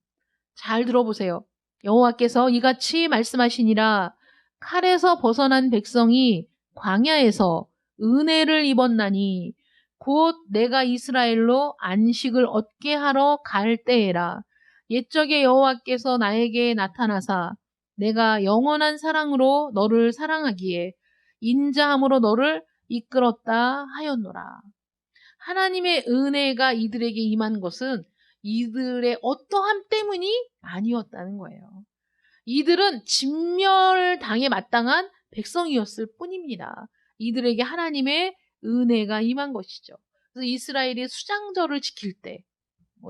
잘 들어보세요. 여호와께서 이같이 말씀하시니라. 칼에서 벗어난 백성이 광야에서 은혜를 입었나니 곧 내가 이스라엘로 안식을 얻게 하러 갈 때에라. 옛적에 여호와께서 나에게 나타나사 내가 영원한 사랑으로 너를 사랑하기에 인자함으로 너를 이끌었다 하였노라. 하나님의 은혜가 이들에게 임한 것은 이들의 어떠함 때문이 아니었다는 거예요. 이들은 진멸당에 마땅한 백성이었을 뿐입니다. 이들에게 하나님의 은혜가 임한 것이죠. 그래서 이스라엘이 수장절을 지킬 때,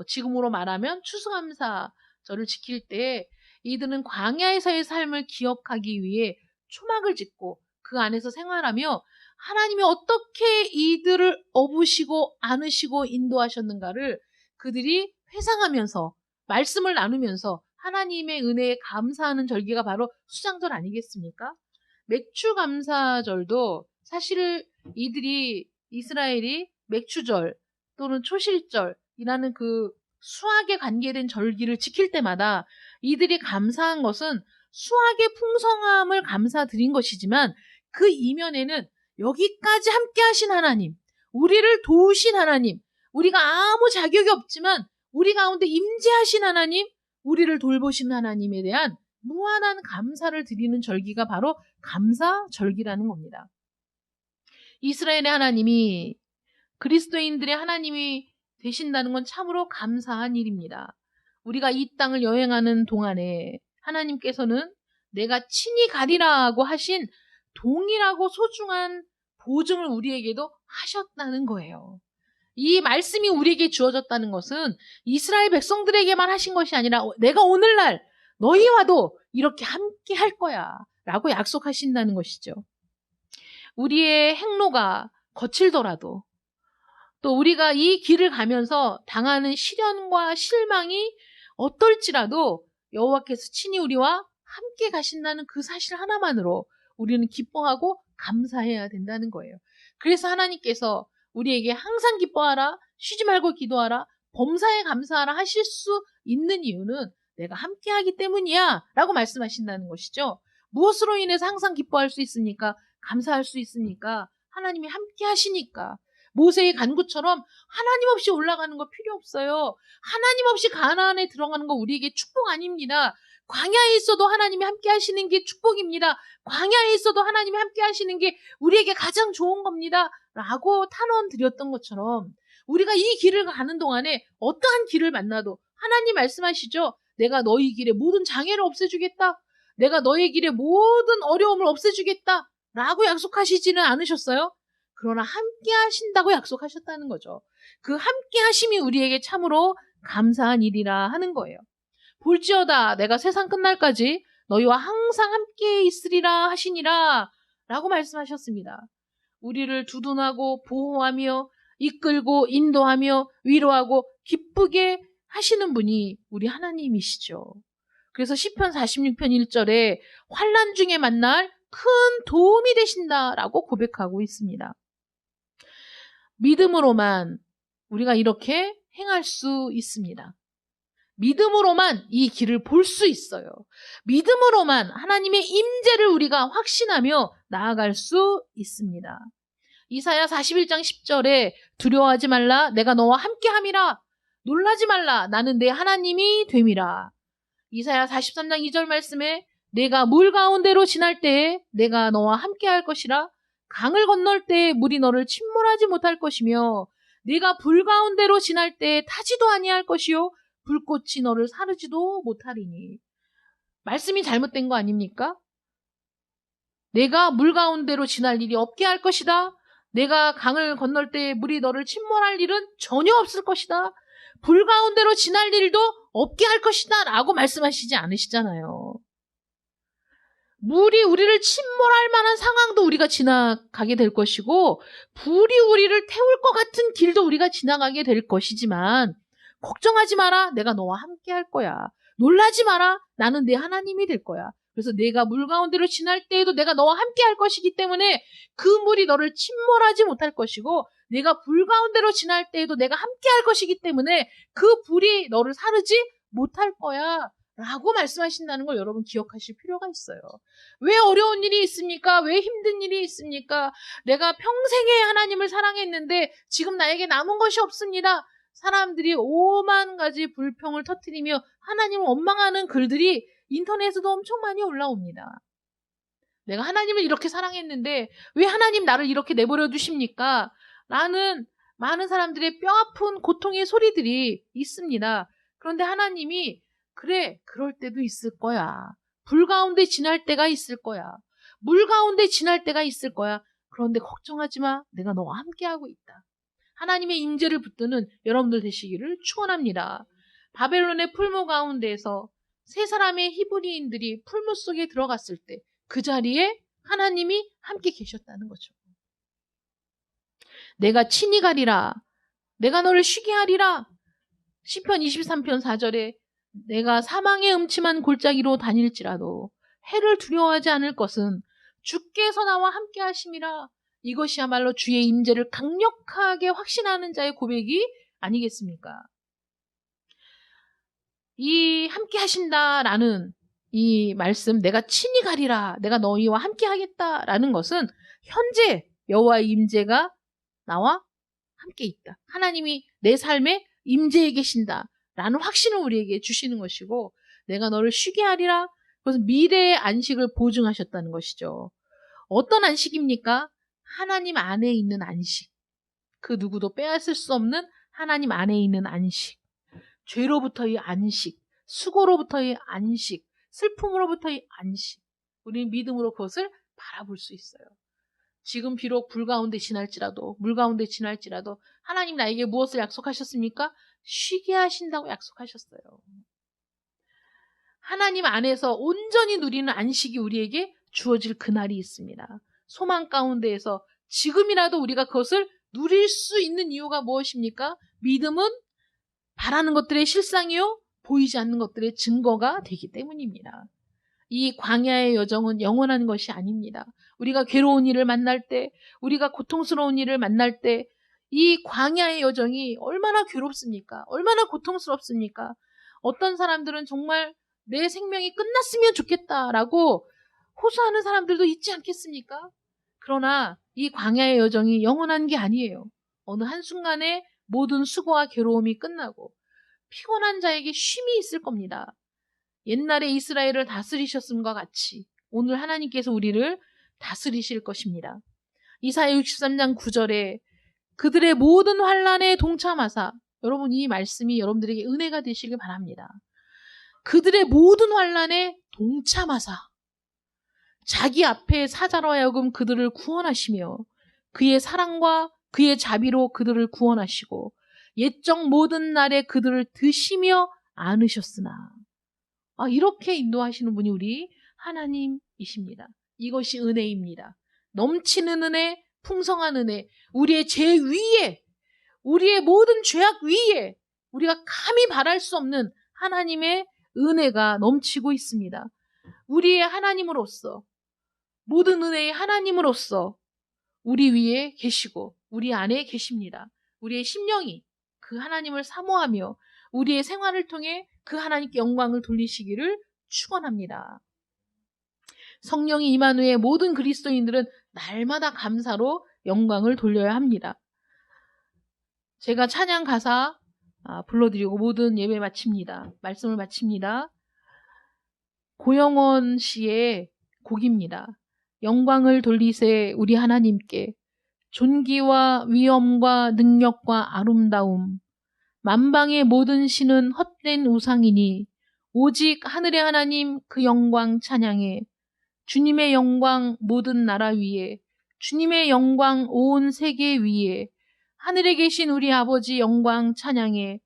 지금으로 말하면 추수감사절을 지킬 때 이들은 광야에서의 삶을 기억하기 위해 초막을 짓고 그 안에서 생활하며 하나님이 어떻게 이들을 업으시고 안으시고 인도하셨는가를 그들이 회상하면서 말씀을 나누면서 하나님의 은혜에 감사하는 절기가 바로 수장절 아니겠습니까? 맥추감사절도 사실 이스라엘이 맥추절 또는 초실절이라는 그 수확에 관계된 절기를 지킬 때마다 이들이 감사한 것은 수확의 풍성함을 감사드린 것이지만 그 이면에는 여기까지 함께 하신 하나님, 우리를 도우신 하나님, 우리가 아무 자격이 없지만 우리 가운데 임재하신 하나님, 우리를 돌보신 하나님에 대한 무한한 감사를 드리는 절기가 바로 감사절기라는 겁니다. 이스라엘의 하나님이 그리스도인들의 하나님이 되신다는 건 참으로 감사한 일입니다. 우리가 이 땅을 여행하는 동안에 하나님께서는 내가 친히 가리라고 하신 동일하고 소중한 보증을 우리에게도 하셨다는 거예요. 이 말씀이 우리에게 주어졌다는 것은 이스라엘 백성들에게만 하신 것이 아니라 내가 오늘날 너희와도 이렇게 함께 할 거야 라고 약속하신다는 것이죠. 우리의 행로가 거칠더라도 또 우리가 이 길을 가면서 당하는 시련과 실망이 어떨지라도 여호와께서 친히 우리와 함께 가신다는 그 사실 하나만으로 우리는 기뻐하고 감사해야 된다는 거예요. 그래서 하나님께서 우리에게 항상 기뻐하라, 쉬지 말고 기도하라, 범사에 감사하라 하실 수 있는 이유는 내가 함께하기 때문이야 라고 말씀하신다는 것이죠. 무엇으로 인해서 항상 기뻐할 수 있습니까? 감사할 수 있습니까? 하나님이 함께 하시니까. 모세의 간구처럼 하나님 없이 올라가는 거 필요 없어요. 하나님 없이 가나안에 들어가는 거 우리에게 축복 아닙니다. 광야에 있어도 하나님이 함께 하시는 게 축복입니다. 광야에 있어도 하나님이 함께 하시는 게 우리에게 가장 좋은 겁니다. 라고 탄원 드렸던 것처럼 우리가 이 길을 가는 동안에 어떠한 길을 만나도 하나님 말씀하시죠. 내가 너희 길에 모든 장애를 없애주겠다. 내가 너희 길에 모든 어려움을 없애주겠다. 라고 약속하시지는 않으셨어요? 그러나 함께 하신다고 약속하셨다는 거죠. 그 함께 하심이 우리에게 참으로 감사한 일이라 하는 거예요. 볼지어다 내가 세상 끝날까지 너희와 항상 함께 있으리라 하시니라 라고 말씀하셨습니다. 우리를 두둔하고 보호하며 이끌고 인도하며 위로하고 기쁘게 하시는 분이 우리 하나님이시죠. 그래서 시편 46편 1절에 환난 중에 만날 큰 도움이 되신다라고 고백하고 있습니다. 믿음으로만 우리가 이렇게 행할 수 있습니다. 믿음으로만 이 길을 볼 수 있어요. 믿음으로만 하나님의 임재를 우리가 확신하며 나아갈 수 있습니다. 이사야 41장 10절에 두려워하지 말라 내가 너와 함께함이라 놀라지 말라 나는 내 하나님이 됨이라. 이사야 43장 2절 말씀에 내가 물 가운데로 지날 때에 내가 너와 함께할 것이라 강을 건널 때에 물이 너를 침몰하지 못할 것이며 네가 불 가운데로 지날 때에 타지도 아니할 것이요 불꽃이 너를 사르지도 못하리니. 말씀이 잘못된 거 아닙니까? 내가 물 가운데로 지날 일이 없게 할 것이다. 내가 강을 건널 때 물이 너를 침몰할 일은 전혀 없을 것이다. 불 가운데로 지날 일도 없게 할 것이다 라고 말씀하시지 않으시잖아요. 물이 우리를 침몰할 만한 상황도 우리가 지나가게 될 것이고 불이 우리를 태울 것 같은 길도 우리가 지나가게 될 것이지만 걱정하지 마라. 내가 너와 함께 할 거야. 놀라지 마라. 나는 내 하나님이 될 거야. 그래서 내가 물 가운데로 지날 때에도 내가 너와 함께 할 것이기 때문에 그 물이 너를 침몰하지 못할 것이고 내가 불 가운데로 지날 때에도 내가 함께 할 것이기 때문에 그 불이 너를 사르지 못할 거야. 라고 말씀하신다는 걸 여러분 기억하실 필요가 있어요. 왜 어려운 일이 있습니까? 왜 힘든 일이 있습니까? 내가 평생에 하나님을 사랑했는데 지금 나에게 남은 것이 없습니다. 사람들이 오만 가지 불평을 터뜨리며 하나님을 원망하는 글들이 인터넷에도 엄청 많이 올라옵니다. 내가 하나님을 이렇게 사랑했는데 왜 하나님 나를 이렇게 내버려 두십니까? 라는 많은 사람들의 뼈아픈 고통의 소리들이 있습니다. 그런데 하나님이 그래, 그럴 때도 있을 거야. 불 가운데 지날 때가 있을 거야. 물 가운데 지날 때가 있을 거야. 그런데 걱정하지 마. 내가 너와 함께하고 있다. 하나님의 임재를 붙드는 여러분들 되시기를 축원합니다. 바벨론의 풀무 가운데에서 세 사람의 히브리인들이 풀무 속에 들어갔을 때 그 자리에 하나님이 함께 계셨다는 거죠. 내가 친히 가리라. 내가 너를 쉬게 하리라. 시편 23편 4절에 내가 사망의 음침한 골짜기로 다닐지라도 해를 두려워하지 않을 것은 주께서 나와 함께 하심이라. 이것이야말로 주의 임재를 강력하게 확신하는 자의 고백이 아니겠습니까? 이 함께 하신다라는 이 말씀, 내가 친히 가리라, 내가 너희와 함께 하겠다라는 것은 현재 여호와의 임재가 나와 함께 있다. 하나님이 내 삶에 임재해 계신다라는 확신을 우리에게 주시는 것이고, 내가 너를 쉬게 하리라. 그것은 미래의 안식을 보증하셨다는 것이죠. 어떤 안식입니까? 하나님 안에 있는 안식. 그 누구도 빼앗을 수 없는 하나님 안에 있는 안식. 죄로부터의 안식, 수고로부터의 안식, 슬픔으로부터의 안식. 우리는 믿음으로 그것을 바라볼 수 있어요. 지금 비록 불 가운데 지날지라도, 물 가운데 지날지라도 하나님 나에게 무엇을 약속하셨습니까? 쉬게 하신다고 약속하셨어요. 하나님 안에서 온전히 누리는 안식이 우리에게 주어질 그날이 있습니다. 소망 가운데에서 지금이라도 우리가 그것을 누릴 수 있는 이유가 무엇입니까? 믿음은 바라는 것들의 실상이요 보이지 않는 것들의 증거가 되기 때문입니다. 이 광야의 여정은 영원한 것이 아닙니다. 우리가 괴로운 일을 만날 때, 우리가 고통스러운 일을 만날 때 이 광야의 여정이 얼마나 괴롭습니까? 얼마나 고통스럽습니까? 어떤 사람들은 정말 내 생명이 끝났으면 좋겠다라고 호소하는 사람들도 있지 않겠습니까? 그러나 이 광야의 여정이 영원한 게 아니에요. 어느 한순간에 모든 수고와 괴로움이 끝나고 피곤한 자에게 쉼이 있을 겁니다. 옛날에 이스라엘을 다스리셨음과 같이 오늘 하나님께서 우리를 다스리실 것입니다. 이사야 63장 9절에 그들의 모든 환난에 동참하사, 여러분 이 말씀이 여러분들에게 은혜가 되시길 바랍니다. 그들의 모든 환난에 동참하사 자기 앞에 사자로 하여금 그들을 구원하시며 그의 사랑과 그의 자비로 그들을 구원하시고 옛적 모든 날에 그들을 드시며 안으셨으나, 이렇게 인도하시는 분이 우리 하나님이십니다. 이것이 은혜입니다. 넘치는 은혜, 풍성한 은혜, 우리의 죄 위에, 우리의 모든 죄악 위에 우리가 감히 바랄 수 없는 하나님의 은혜가 넘치고 있습니다. 우리의 하나님으로서, 모든 은혜의 하나님으로서 우리 위에 계시고 우리 안에 계십니다. 우리의 심령이 그 하나님을 사모하며 우리의 생활을 통해 그 하나님께 영광을 돌리시기를 축원합니다. 성령이 임한 후에 모든 그리스도인들은 날마다 감사로 영광을 돌려야 합니다. 제가 찬양 가사 불러드리고 모든 예배 마칩니다. 말씀을 마칩니다. 고영원 씨의 곡입니다. 영광을 돌리세 우리 하나님께 존귀와 위엄과 능력과 아름다움, 만방의 모든 신은 헛된 우상이니 오직 하늘의 하나님 그 영광 찬양해. 주님의 영광 모든 나라 위에, 주님의 영광 온 세계 위에, 하늘에 계신 우리 아버지 영광 찬양해.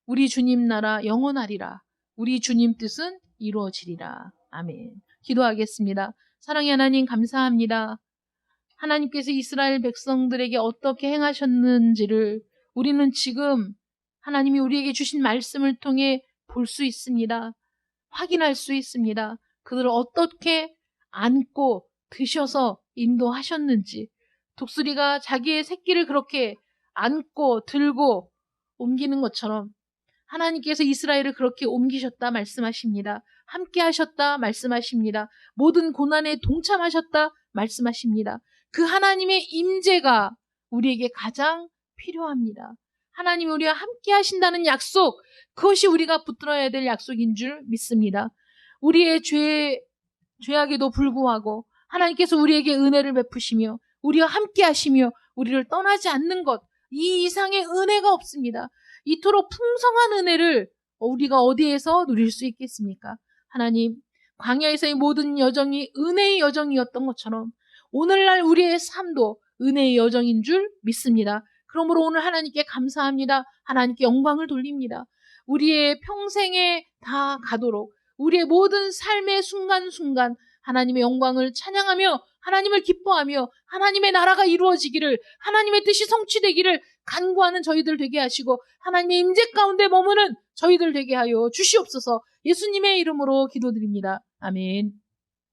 우리 주님 나라 영원하리라. 우리 주님 뜻은 이루어지리라. 아멘. 기도하겠습니다. 사랑의 하나님 감사합니다. 하나님께서 이스라엘 백성들에게 어떻게 행하셨는지를 우리는 지금 하나님이 우리에게 주신 말씀을 통해 볼 수 있습니다. 확인할 수 있습니다. 그들을 어떻게 안고 드셔서 인도하셨는지, 독수리가 자기의 새끼를 그렇게 안고 들고 옮기는 것처럼 하나님께서 이스라엘을 그렇게 옮기셨다 말씀하십니다. 함께 하셨다 말씀하십니다. 모든 고난에 동참하셨다 말씀하십니다. 그 하나님의 임재가 우리에게 가장 필요합니다. 하나님이 우리와 함께 하신다는 약속, 그것이 우리가 붙들어야 될 약속인 줄 믿습니다. 우리의 죄악에도 불구하고 하나님께서 우리에게 은혜를 베푸시며 우리와 함께 하시며 우리를 떠나지 않는 것, 이 이상의 은혜가 없습니다. 이토록 풍성한 은혜를 우리가 어디에서 누릴 수 있겠습니까? 하나님, 광야에서의 모든 여정이 은혜의 여정이었던 것처럼 오늘날 우리의 삶도 은혜의 여정인 줄 믿습니다. 그러므로 오늘 하나님께 감사합니다. 하나님께 영광을 돌립니다. 우리의 평생에 다 가도록 우리의 모든 삶의 순간순간 하나님의 영광을 찬양하며 하나님을 기뻐하며 하나님의 나라가 이루어지기를, 하나님의 뜻이 성취되기를 간구하는 저희들 되게 하시고 하나님의 임재 가운데 머무는 저희들 되게 하여 주시옵소서. 예수님의 이름으로 기도드립니다. 아멘.